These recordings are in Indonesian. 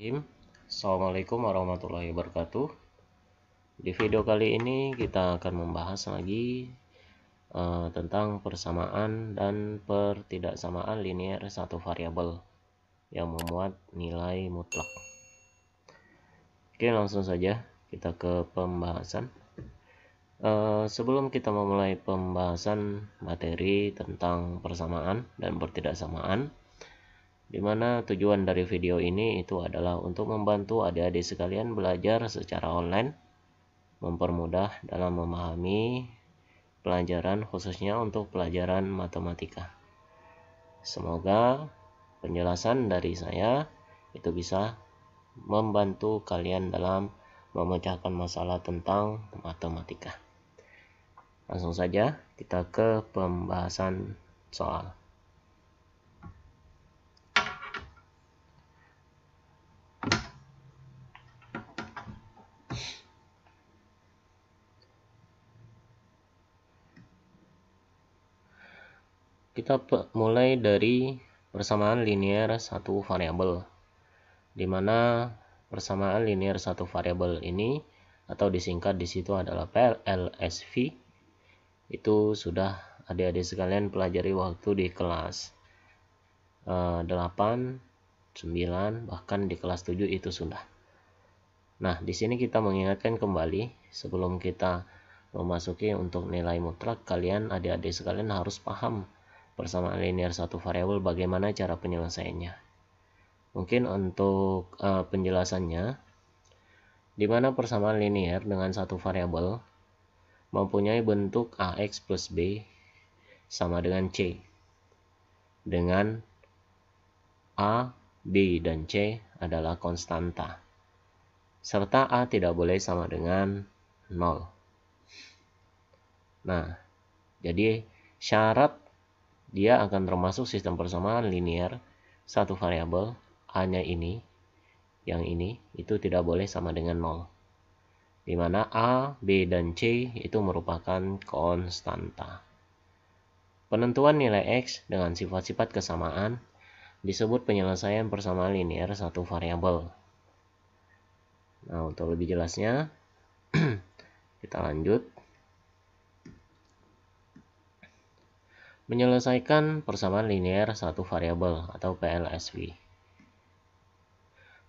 Assalamualaikum warahmatullahi wabarakatuh. Di video kali ini kita akan membahas lagi tentang persamaan dan pertidaksamaan linear satu variabel yang memuat nilai mutlak. Oke, langsung saja kita ke pembahasan. Sebelum kita memulai pembahasan materi tentang persamaan dan pertidaksamaan, di mana tujuan dari video ini itu adalah untuk membantu adik-adik sekalian belajar secara online, mempermudah dalam memahami pelajaran khususnya untuk pelajaran matematika. Semoga penjelasan dari saya itu bisa membantu kalian dalam memecahkan masalah tentang matematika. Langsung saja kita ke pembahasan soal. Kita mulai dari persamaan linear satu variabel, di mana persamaan linear satu variabel ini atau disingkat di situ adalah PLSV. Itu sudah adik-adik sekalian pelajari waktu di kelas 8, 9, bahkan di kelas 7 itu sudah. Nah, di sini kita mengingatkan kembali sebelum kita memasuki untuk nilai mutlak, kalian adik-adik sekalian harus paham persamaan linear satu variabel, bagaimana cara penyelesaiannya. Mungkin untuk penjelasannya, di mana persamaan linear dengan satu variabel mempunyai bentuk AX plus B sama dengan C, dengan A, B, dan C adalah konstanta, serta A tidak boleh sama dengan 0. Nah, jadi syarat dia akan termasuk sistem persamaan linear satu variabel, A-nya ini, yang ini, itu tidak boleh sama dengan 0. Di mana A, B, dan C itu merupakan konstanta. Penentuan nilai X dengan sifat-sifat kesamaan disebut penyelesaian persamaan linear satu variabel. Nah, untuk lebih jelasnya, kita lanjut. Menyelesaikan persamaan linear satu variabel atau PLSV.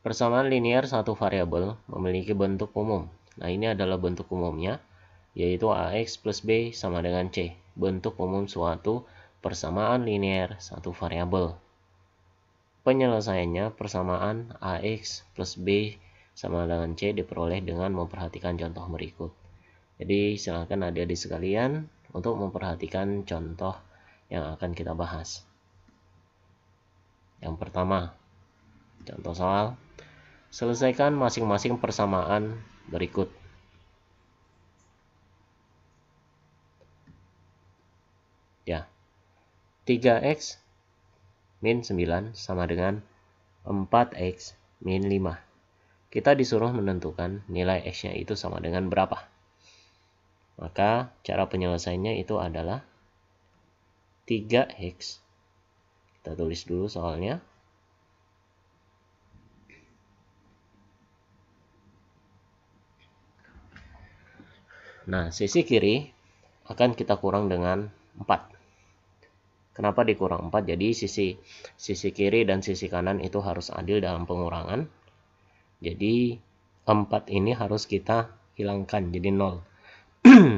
Persamaan linear satu variabel memiliki bentuk umum. Nah, ini adalah bentuk umumnya, yaitu AX plus B sama dengan C. Bentuk umum suatu persamaan linear satu variabel. Penyelesaiannya persamaan AX plus B sama dengan C diperoleh dengan memperhatikan contoh berikut. Jadi, silakan adik-adik sekalian untuk memperhatikan contoh yang akan kita bahas. Yang pertama, contoh soal. Selesaikan masing-masing persamaan berikut. Ya, 3x min 9 sama dengan 4x min 5. Kita disuruh menentukan nilai x-nya itu sama dengan berapa. Maka cara penyelesaiannya itu adalah 3x, kita tulis dulu soalnya, nah sisi kiri akan kita kurang dengan 4. Kenapa dikurang 4? Jadi sisi kiri dan sisi kanan itu harus adil dalam pengurangan. Jadi 4 ini harus kita hilangkan jadi 0.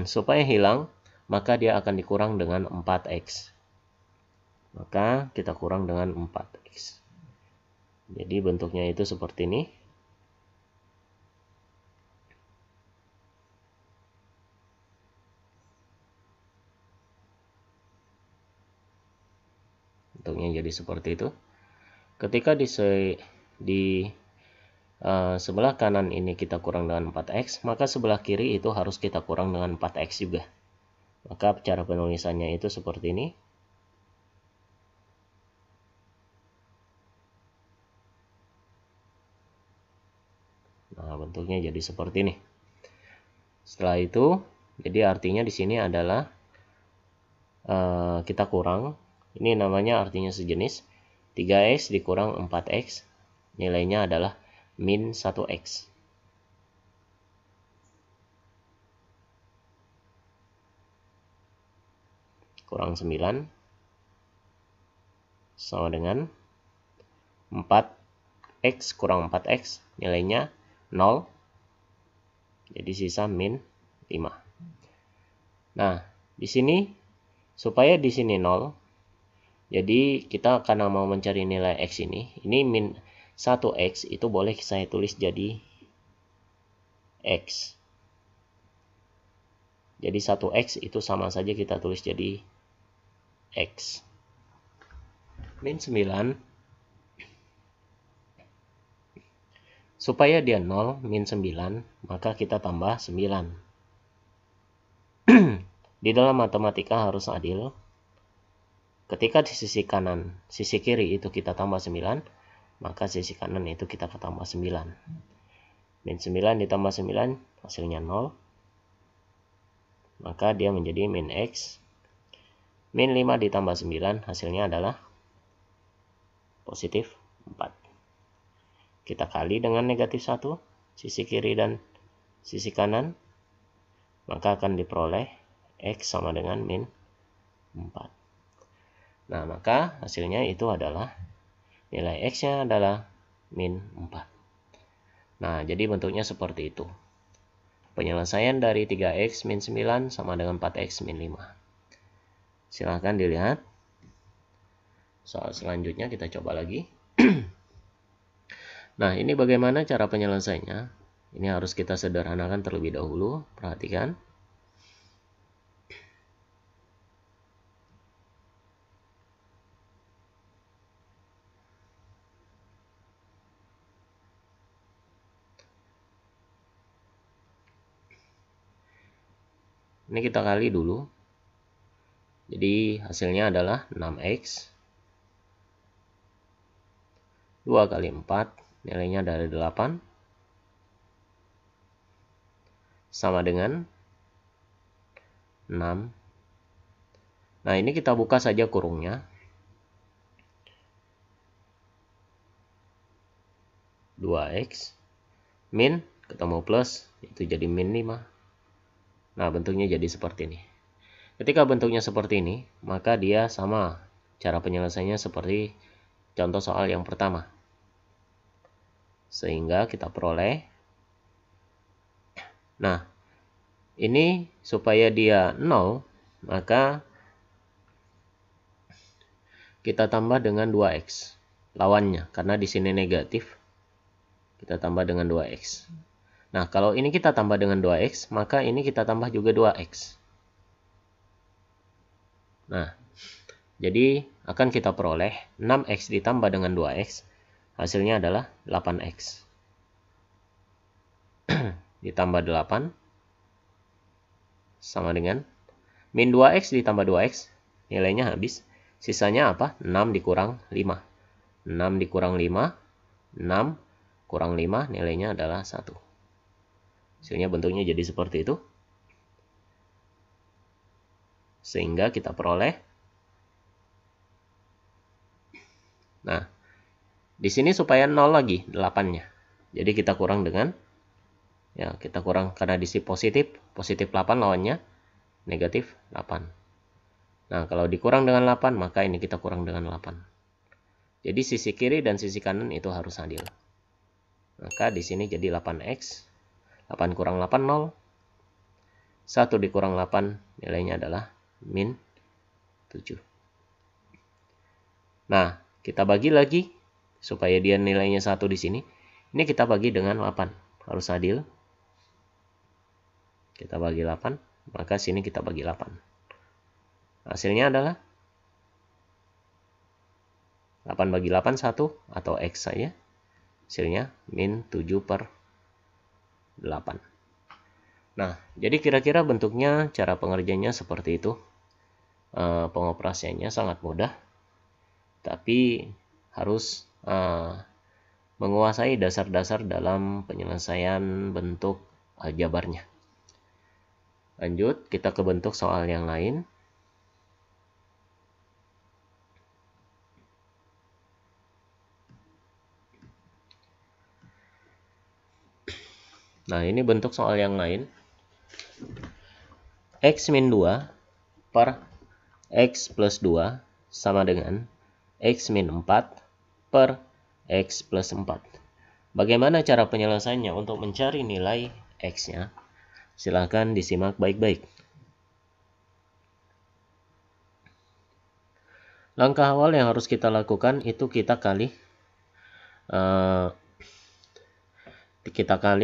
Supaya hilang, maka dia akan dikurang dengan 4x. Maka kita kurang dengan 4x. Jadi bentuknya itu seperti ini. Bentuknya jadi seperti itu. Ketika di sebelah kanan ini kita kurang dengan 4x, maka sebelah kiri itu harus kita kurang dengan 4x juga. Maka cara penulisannya itu seperti ini. Nah, bentuknya jadi seperti ini. Setelah itu, jadi artinya di sini adalah kita kurang. Ini namanya artinya sejenis. 3x dikurang 4x, nilainya adalah min 1x. Kurang 9 sama dengan 4x kurang 4x, nilainya 0. Jadi sisa min 5. Nah, di sini supaya di sini 0, jadi kita karena mau mencari nilai x ini min 1x itu boleh saya tulis jadi x. Jadi 1x itu sama saja kita tulis jadi x. Min 9. Supaya dia 0, min 9, maka kita tambah 9. Di dalam matematika harus adil. Ketika di sisi kanan, sisi kiri itu kita tambah 9, maka sisi kanan itu kita tambah 9. Min 9 ditambah 9, hasilnya 0. Maka dia menjadi min x. Min 5 ditambah 9, hasilnya adalah positif 4. Kita kali dengan negatif 1, sisi kiri dan sisi kanan, maka akan diperoleh x sama dengan min 4. Nah, maka hasilnya itu adalah nilai x-nya adalah min 4. Nah, jadi bentuknya seperti itu. Penyelesaian dari 3x min 9 sama dengan 4x min 5. Silahkan dilihat. Soal selanjutnya kita coba lagi. Nah, ini bagaimana cara penyelesaiannya? Ini harus kita sederhanakan terlebih dahulu. Perhatikan. Ini kita kali dulu. Jadi hasilnya adalah 6x. 2 kali 4, nilainya dari 8. Sama dengan 6. Nah, ini kita buka saja kurungnya. 2x min ketemu plus, itu jadi min 5. Nah, bentuknya jadi seperti ini. Ketika bentuknya seperti ini, maka dia sama. Cara penyelesaiannya seperti contoh soal yang pertama. Sehingga kita peroleh. Nah, ini supaya dia 0, maka kita tambah dengan 2x. Lawannya, karena di sini negatif. Kita tambah dengan 2x. Nah, kalau ini kita tambah dengan 2x, maka ini kita tambah juga 2x. Nah, jadi akan kita peroleh 6x ditambah dengan 2x, hasilnya adalah 8x. Ditambah 8, sama dengan min 2x ditambah 2x, nilainya habis. Sisanya apa? 6 dikurang 5. 6 dikurang 5, 6 kurang 5, nilainya adalah 1. Hasilnya bentuknya jadi seperti itu. Sehingga kita peroleh. Nah, di sini supaya 0 lagi 8-nya. Jadi kita kurang dengan, ya kita kurang karena di sini positif 8 lawannya negatif 8. Nah, kalau dikurang dengan 8, maka ini kita kurang dengan 8. Jadi sisi kiri dan sisi kanan itu harus adil. Maka di sini jadi 8x. 8 kurang 8, 0. 1 dikurang 8, nilainya adalah min 7. Nah, kita bagi lagi supaya dia nilainya 1 di sini. Ini kita bagi dengan 8. Harus adil. Kita bagi 8, maka sini kita bagi 8. Hasilnya adalah 8 bagi 8, 1 atau x saja. Hasilnya min 7/8. Nah, jadi kira-kira bentuknya, cara pengerjaannya seperti itu. Pengoperasiannya sangat mudah. Tapi harus menguasai dasar-dasar dalam penyelesaian bentuk aljabarnya. Lanjut, kita ke bentuk soal yang lain. Nah, ini bentuk soal yang lain. X min 2 per X plus 2 sama dengan X min 4 per X plus 4. Bagaimana cara penyelesaiannya untuk mencari nilai X-nya? Silahkan disimak baik-baik. Langkah awal yang harus kita lakukan itu kita kali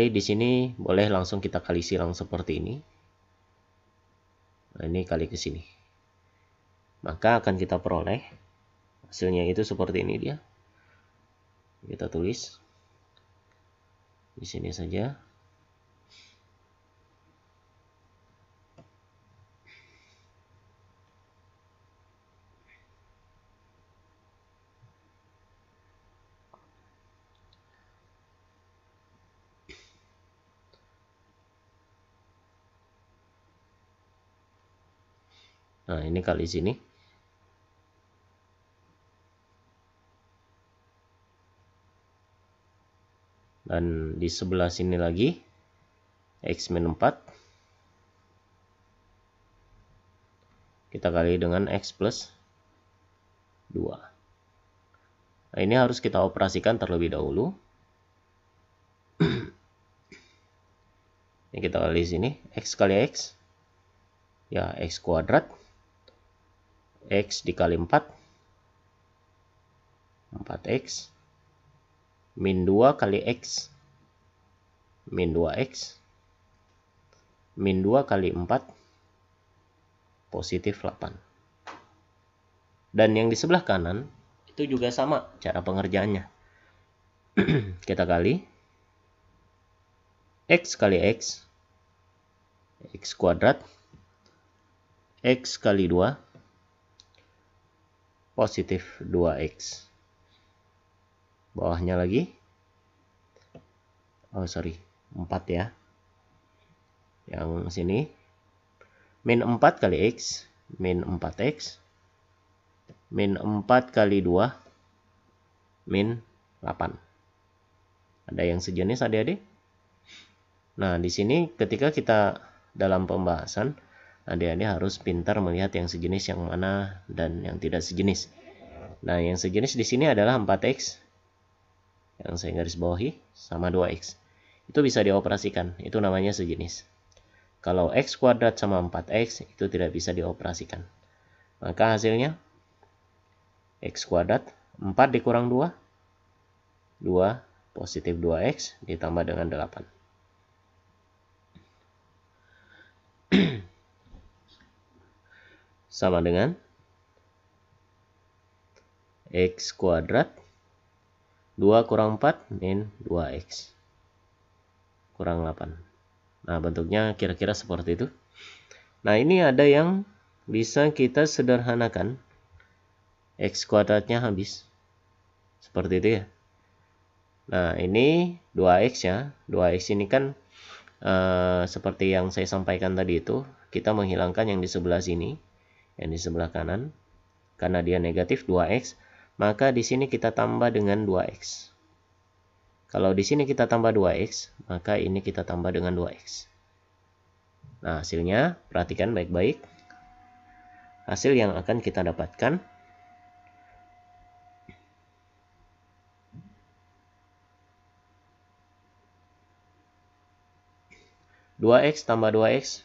di sini, boleh langsung kita kali silang seperti ini. Nah, ini kali ke sini. Maka akan kita peroleh hasilnya itu seperti ini dia. Kita tulis di sini saja. Nah, ini kali sini. Dan di sebelah sini lagi X min 4 kita kali dengan X plus 2. Nah, ini harus kita operasikan terlebih dahulu. Ini kita kali sini, X kali X, ya X kuadrat, X dikali 4, 4X, min 2 kali X, min 2X, min 2 kali 4, positif 8. Dan yang di sebelah kanan, itu juga sama cara pengerjaannya. Kita kali X kali X, X kuadrat, X kali 2, positif 2X. Bawahnya lagi, 4 ya. Yang sini, min 4 kali X, min 4X, min 4 kali 2, min 8. Ada yang sejenis adik-adik? Nah, di sini ketika kita dalam pembahasan, adik-adik harus pintar melihat yang sejenis yang mana dan yang tidak sejenis. Nah, yang sejenis di sini adalah 4X, yang saya garis bawahi, sama 2X. Itu bisa dioperasikan, itu namanya sejenis. Kalau X kuadrat sama 4X, itu tidak bisa dioperasikan. Maka hasilnya, X kuadrat, 4 dikurang 2, 2 positif 2X ditambah dengan 8. Sama dengan X kuadrat 2 kurang 4 min 2X kurang 8. Nah, bentuknya kira-kira seperti itu. Nah, ini ada yang bisa kita sederhanakan. X kuadratnya habis. Seperti itu ya. Nah, ini 2X ya. 2X ini kan seperti yang saya sampaikan tadi itu. Kita menghilangkan yang di sebelah sini. Yang di sebelah kanan. Karena dia negatif 2X. Maka di sini kita tambah dengan 2X. Kalau di sini kita tambah 2X, maka ini kita tambah dengan 2X. Nah, hasilnya, perhatikan baik-baik. Hasil yang akan kita dapatkan, 2X tambah 2X,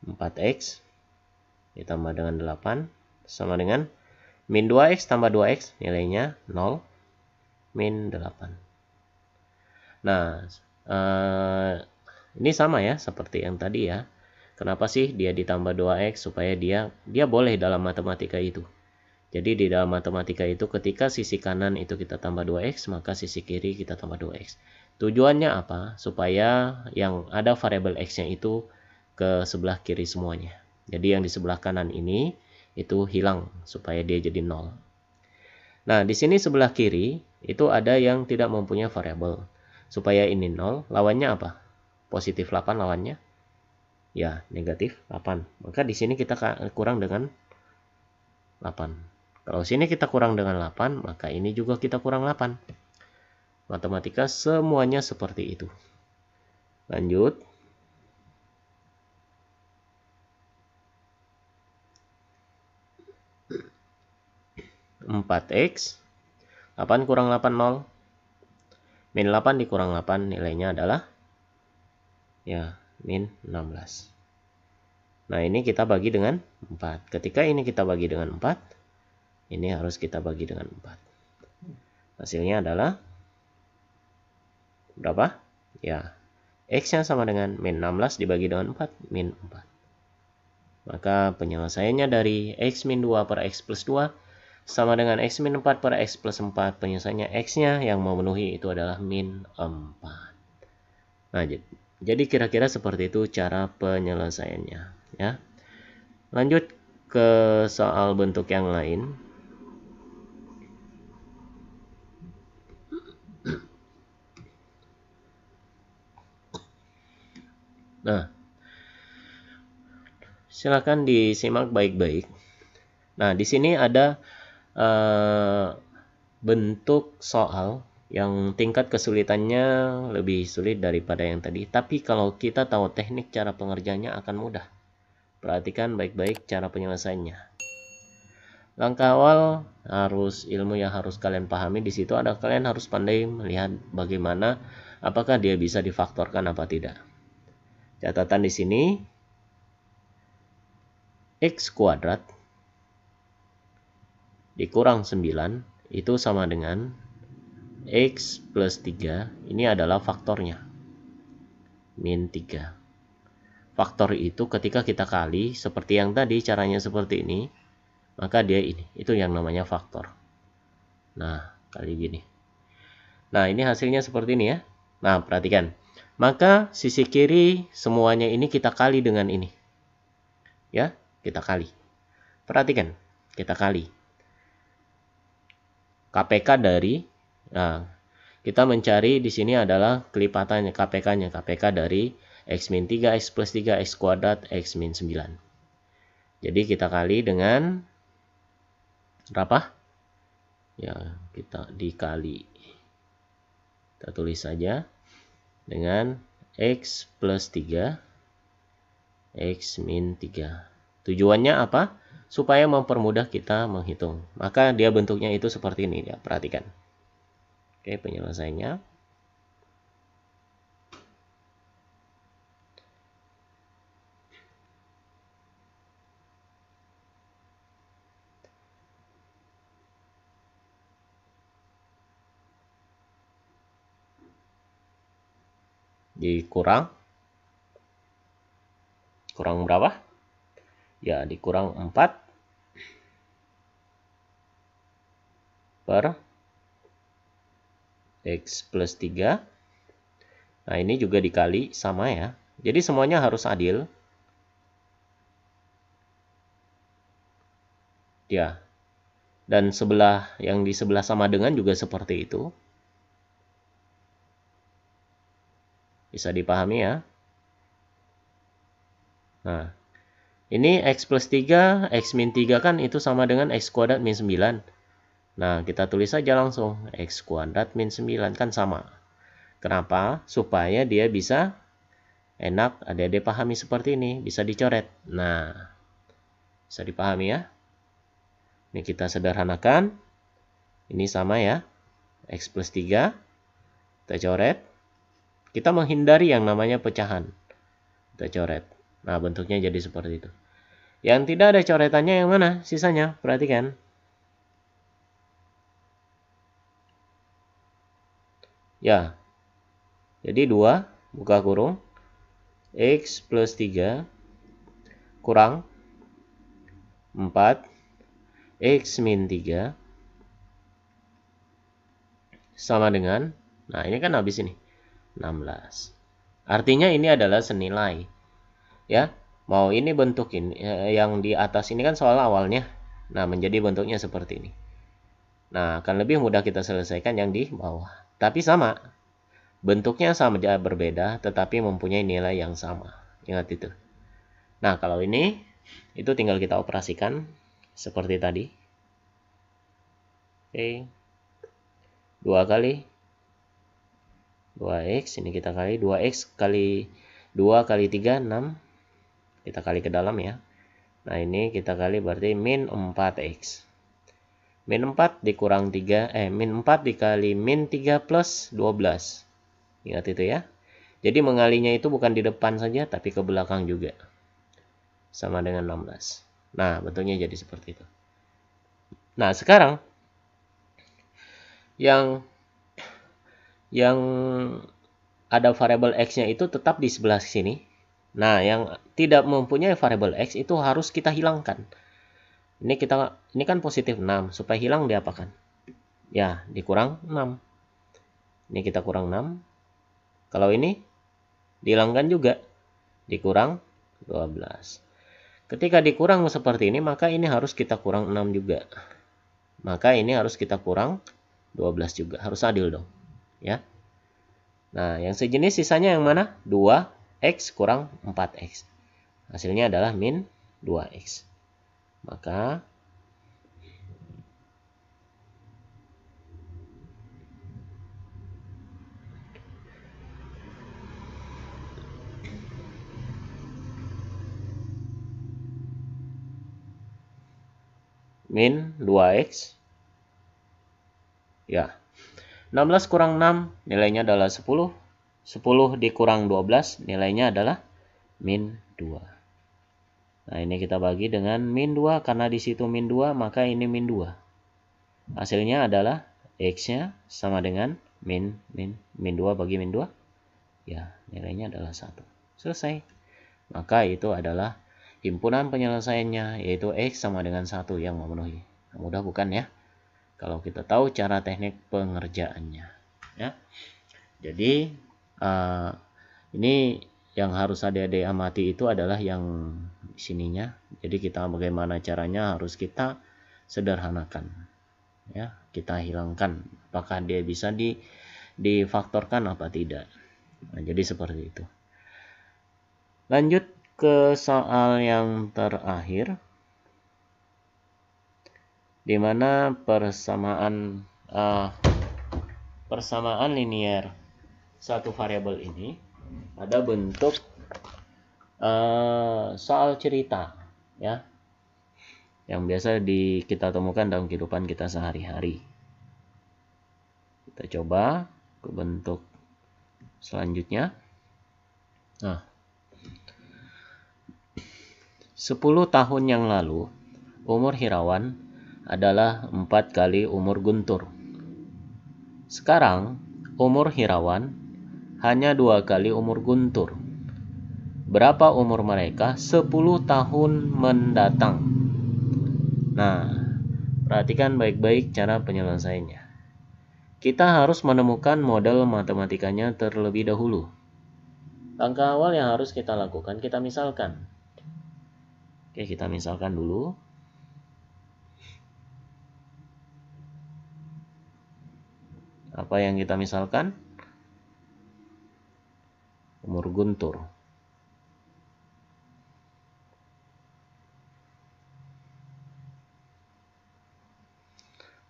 4X, ditambah dengan 8, sama dengan min 2X tambah 2X, nilainya 0. Min 8. Nah, ini sama ya seperti yang tadi ya. Kenapa sih dia ditambah 2X? Supaya dia boleh dalam matematika itu. Jadi di dalam matematika itu ketika sisi kanan itu kita tambah 2X, maka sisi kiri kita tambah 2X. Tujuannya apa? Supaya yang ada variabel X-nya itu ke sebelah kiri semuanya. Jadi yang di sebelah kanan ini itu hilang supaya dia jadi 0. Nah, di sini sebelah kiri itu ada yang tidak mempunyai variabel. Supaya ini 0, lawannya apa? Positif 8 lawannya. Ya, negatif 8. Maka di sini kita kurang dengan 8. Kalau sini kita kurang dengan 8, maka ini juga kita kurang 8. Matematika semuanya seperti itu. Lanjut. Empat X. 8 kurang 8, 0. Min 8 dikurang 8, nilainya adalah ya min 16. Nah, ini kita bagi dengan 4. Ketika ini kita bagi dengan 4, ini harus kita bagi dengan 4. Hasilnya adalah berapa? Ya, X-nya sama dengan min 16 dibagi dengan 4, min 4. Maka penyelesaiannya dari X min 2 per X plus 2 sama dengan X min 4 per X plus 4. Penyelesaiannya X-nya yang memenuhi itu adalah min 4. Nah, jadi kira-kira seperti itu cara penyelesaiannya. Ya. Lanjut ke soal bentuk yang lain. Nah, silakan disimak baik-baik. Nah, di sini ada bentuk soal yang tingkat kesulitannya lebih sulit daripada yang tadi. Tapi kalau kita tahu teknik cara pengerjaannya akan mudah. Perhatikan baik-baik cara penyelesaiannya. Langkah awal ilmu yang harus kalian pahami di situ ada kalian harus pandai melihat bagaimana apakah dia bisa difaktorkan apa tidak. Catatan di sini X kuadrat dikurang 9 itu sama dengan X plus 3, ini adalah faktornya, min 3. Faktor itu ketika kita kali, seperti yang tadi caranya seperti ini, maka dia ini, itu yang namanya faktor. Nah, kali gini. Nah, ini hasilnya seperti ini ya. Nah, perhatikan. Maka sisi kiri semuanya ini kita kali dengan ini. Ya, kita kali. Perhatikan, kita kali. KPK dari, nah, kita mencari di sini adalah kelipatannya, KPK-nya. KPK dari X min 3, X plus 3, X kuadrat, X min 9. Jadi kita kali dengan berapa? Ya, kita dikali. Kita tulis saja dengan X plus 3, X min 3. Tujuannya apa? Supaya mempermudah kita menghitung. Maka dia bentuknya itu seperti ini ya, perhatikan. Oke, penyelesaiannya. Dikurang berapa? Ya, dikurang 4 per X plus 3. Nah, ini juga dikali sama ya. Jadi semuanya harus adil. Ya. Dan yang di sebelah sama dengan juga seperti itu. Bisa dipahami ya. Nah, ini X plus 3, X min 3 kan itu sama dengan X kuadrat min 9. Nah, kita tulis saja langsung. X kuadrat min 9 kan sama. Kenapa? Supaya dia bisa enak, adik-adik pahami seperti ini. Bisa dicoret. Nah, bisa dipahami ya. Ini kita sederhanakan. Ini sama ya. X plus 3. Kita coret. Kita menghindari yang namanya pecahan. Kita coret. Nah, bentuknya jadi seperti itu. Yang tidak ada coretannya yang mana? Sisanya, perhatikan. Ya. Jadi 2, buka kurung. X plus 3 kurang 4 X min 3 sama dengan, nah ini kan habis ini, 16. Artinya ini adalah senilai. Ya, mau ini bentuk ini, yang di atas ini kan soal awalnya. Nah, menjadi bentuknya seperti ini. Nah, akan lebih mudah kita selesaikan yang di bawah. Tapi sama. Bentuknya sama saja berbeda, tetapi mempunyai nilai yang sama. Ingat itu. Nah, kalau ini, itu tinggal kita operasikan seperti tadi. Oke. 2 kali 2x, ini kita kali 2x kali 2 kali 3, 6. Kita kali ke dalam ya. Nah, ini kita kali berarti min 4x. Min 4 dikurang 3, min 4 dikali min 3 plus 12. Ingat itu ya. Jadi mengalinya itu bukan di depan saja, tapi ke belakang juga. Sama dengan 16. Nah, bentuknya jadi seperti itu. Nah, sekarang yang ada variabel x-nya itu tetap di sebelah sini. Nah, yang tidak mempunyai variabel x itu harus kita hilangkan. Ini kan positif 6. Supaya hilang diapakan? Ya, dikurang 6. Ini kita kurang 6. Kalau ini dihilangkan juga. Dikurang 12. Ketika dikurang seperti ini, maka ini harus kita kurang 6 juga. Maka ini harus kita kurang 12 juga. Harus adil dong. Ya. Nah, yang sejenis sisanya yang mana? 2x kurang 4x. Hasilnya adalah min 2x. Maka min 2x. Ya. 16 kurang 6 nilainya adalah 10. 10 dikurang 12 nilainya adalah min 2. Nah, ini kita bagi dengan min 2 karena di situ min 2 maka ini min 2. Hasilnya adalah x-nya sama dengan min 2 bagi min 2. Ya, nilainya adalah 1. Selesai. Maka itu adalah himpunan penyelesaiannya, yaitu x sama dengan 1 yang memenuhi. Nah, mudah bukan ya? Kalau kita tahu cara teknik pengerjaannya. Ya. Jadi, ini yang harus adik-adik amati itu adalah yang sininya. Jadi kita bagaimana caranya harus kita sederhanakan. Ya, kita hilangkan. Apakah dia bisa difaktorkan apa tidak. Nah, jadi seperti itu. Lanjut ke soal yang terakhir, di mana persamaan linier satu variabel ini ada bentuk soal cerita, ya, yang biasa kita temukan dalam kehidupan kita sehari-hari. Kita coba ke bentuk selanjutnya. Nah, 10 tahun yang lalu umur Hirawan adalah 4 kali umur Guntur. Sekarang umur Hirawan hanya 2 kali umur Guntur. Berapa umur mereka 10 tahun mendatang? Nah, perhatikan baik-baik cara penyelesaiannya. Kita harus menemukan model matematikanya terlebih dahulu. Langkah awal yang harus kita lakukan, kita misalkan. Oke, kita misalkan dulu. Apa yang kita misalkan? Umur Guntur.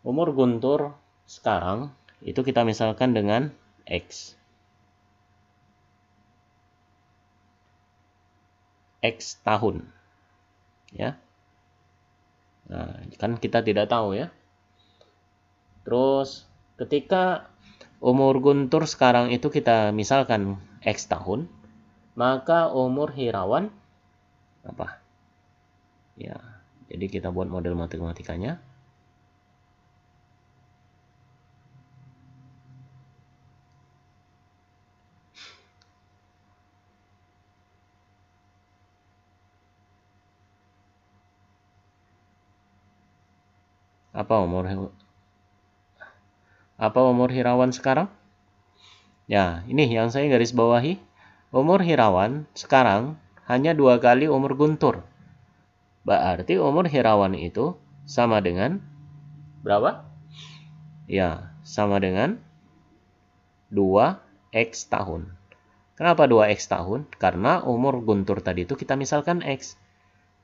Umur Guntur sekarang itu kita misalkan dengan X. X tahun. Ya. Nah, kan kita tidak tahu ya. Terus ketika umur Guntur sekarang itu kita misalkan X tahun, maka umur Hirawan apa? Ya, jadi kita buat model matematikanya. Apa umur Hirawan sekarang? Ya, ini yang saya garis bawahi. Umur Hirawan sekarang hanya 2 kali umur Guntur. Berarti umur Hirawan itu sama dengan berapa? Ya, sama dengan 2X tahun. Kenapa 2X tahun? Karena umur Guntur tadi itu kita misalkan X.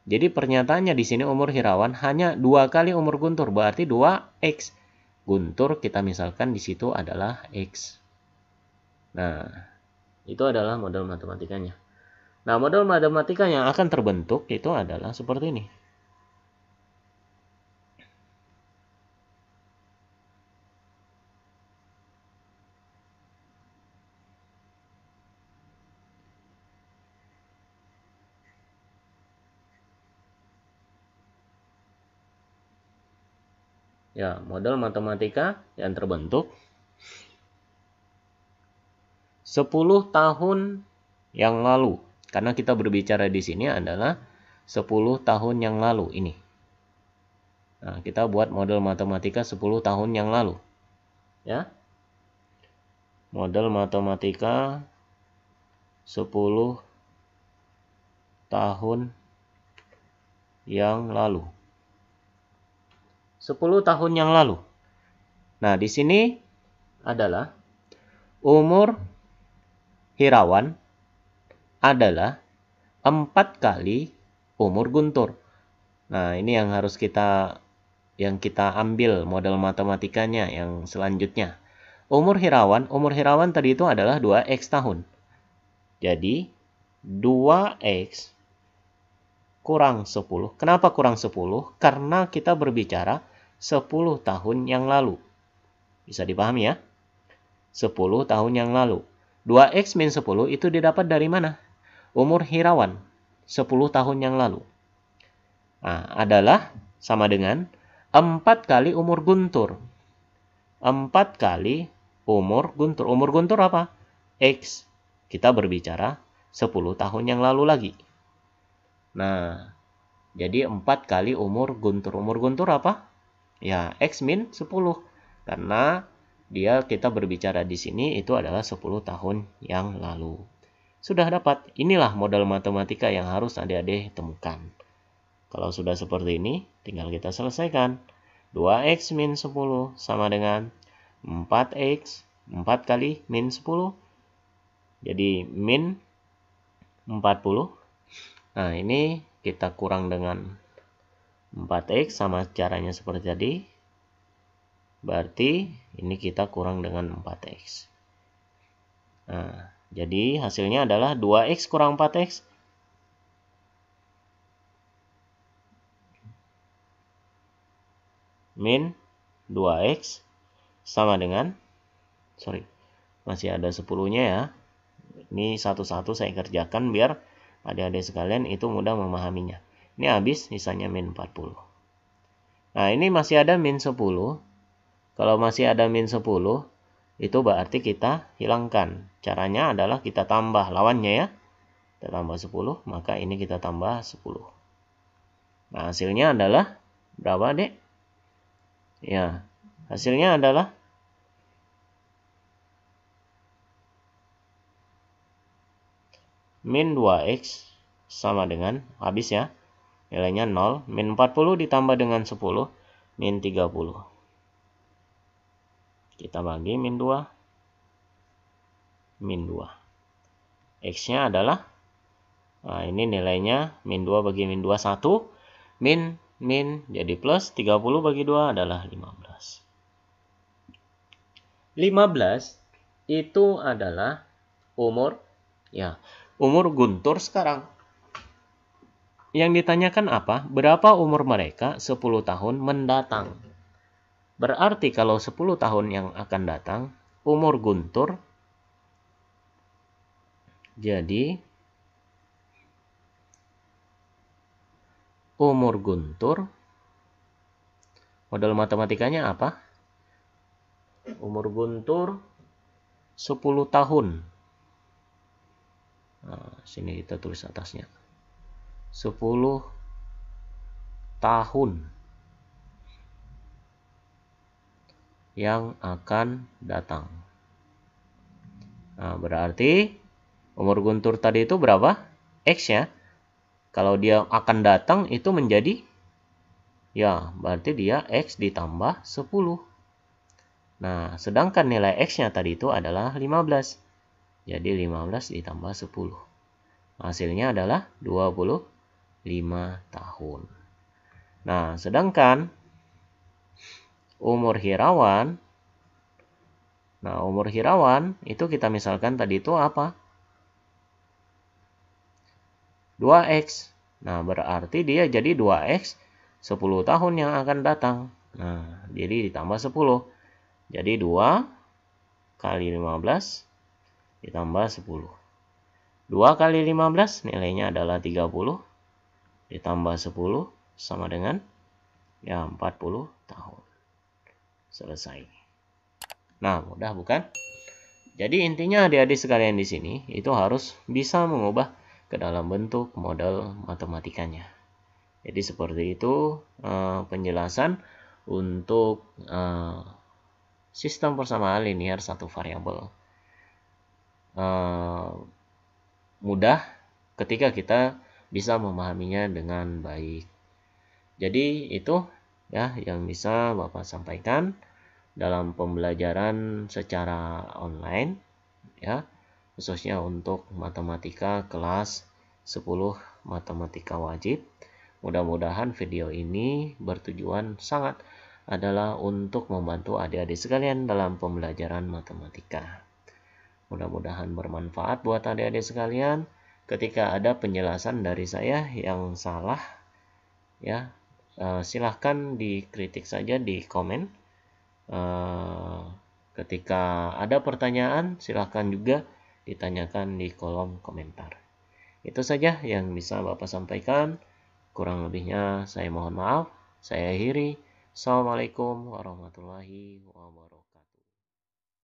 Jadi pernyataannya di sini umur Hirawan hanya 2 kali umur Guntur, berarti 2X. Guntur kita misalkan di situ adalah X. Nah, itu adalah model matematikanya. Nah, model matematika yang akan terbentuk itu adalah seperti ini. Ya, model matematika yang terbentuk 10 tahun yang lalu. Karena kita berbicara di sini adalah 10 tahun yang lalu ini. Nah, kita buat model matematika 10 tahun yang lalu. Ya. Model matematika 10 tahun yang lalu. 10 tahun yang lalu. Nah, di sini adalah umur Hirawan adalah 4 kali umur Guntur. Nah, ini yang harus kita ambil model matematikanya yang selanjutnya. Umur Hirawan tadi itu adalah 2x tahun. Jadi, 2x kurang 10. Kenapa kurang 10? Karena kita berbicara 10 tahun yang lalu. Bisa dipahami ya? 10 tahun yang lalu. 2x min 10 itu didapat dari mana? Umur Hirawan 10 tahun yang lalu. Nah, adalah sama dengan 4 kali umur Guntur. 4 kali umur Guntur. Umur Guntur apa? X. Kita berbicara 10 tahun yang lalu lagi. Nah, jadi 4 kali umur Guntur. Umur Guntur apa? Ya, X min 10. Karena kita berbicara di sini itu adalah 10 tahun yang lalu. Sudah dapat. Inilah model matematika yang harus adik-adik temukan. Kalau sudah seperti ini, tinggal kita selesaikan. 2x min 10 sama dengan 4x. 4 kali min 10. Jadi min 40. Nah, ini kita kurang dengan 4x sama caranya seperti tadi. Berarti ini kita kurang dengan 4x. Nah, jadi hasilnya adalah 2x kurang 4x. Min 2x sama dengan, masih ada 10-nya ya. Ini satu-satu saya kerjakan biar adik-adik sekalian itu mudah memahaminya. Ini habis, sisanya min 40. Nah, ini masih ada min 10. Kalau masih ada min 10, itu berarti kita hilangkan. Caranya adalah kita tambah lawannya ya. Kita tambah 10, maka ini kita tambah 10. Nah, hasilnya adalah berapa, Dek? Ya, hasilnya adalah min 2x sama dengan, habis ya, nilainya 0. Min 40 ditambah dengan 10, min 30. Kita bagi min 2. Min 2. X-nya adalah, nah ini nilainya, min 2 bagi min 2, 1. Min, jadi plus, 30 bagi 2 adalah 15. 15 itu adalah umur, ya, umur Guntur sekarang. Yang ditanyakan apa? Berapa umur mereka 10 tahun mendatang? Berarti kalau 10 tahun yang akan datang, umur Guntur jadi umur Guntur, model matematikanya apa? Umur Guntur 10 tahun. Nah, sini kita tulis atasnya. 10 tahun yang akan datang. Nah, berarti umur Guntur tadi itu berapa? X ya. Kalau dia akan datang itu menjadi, ya berarti dia X ditambah 10. Nah, sedangkan nilai X-nya tadi itu adalah 15. Jadi 15 ditambah 10. Hasilnya adalah 25 tahun. Nah, sedangkan umur Hirawan Nah, umur Hirawan itu kita misalkan tadi itu apa? 2X. Nah, berarti dia jadi 2X 10 tahun yang akan datang. Nah, jadi ditambah 10. Jadi 2 kali 15 ditambah 10. 2 kali 15 nilainya adalah 30. Ditambah 10 sama dengan 40 tahun. Selesai. Nah, mudah bukan? Jadi intinya adik-adik sekalian di sini itu harus bisa mengubah ke dalam bentuk model matematikanya. Jadi seperti itu penjelasan untuk sistem persamaan linear satu variabel. Mudah ketika kita bisa memahaminya dengan baik. Jadi itu ya yang bisa Bapak sampaikan dalam pembelajaran secara online ya, khususnya untuk matematika kelas 10 matematika wajib. Mudah-mudahan video ini bertujuan sangat adalah untuk membantu adik-adik sekalian dalam pembelajaran matematika. Mudah-mudahan bermanfaat buat adik-adik sekalian. Ketika ada penjelasan dari saya yang salah ya, silahkan dikritik saja di komen. Ketika ada pertanyaan, silahkan juga ditanyakan di kolom komentar. Itu saja yang bisa Bapak sampaikan. Kurang lebihnya saya mohon maaf. Saya akhiri. Assalamualaikum warahmatullahi wabarakatuh.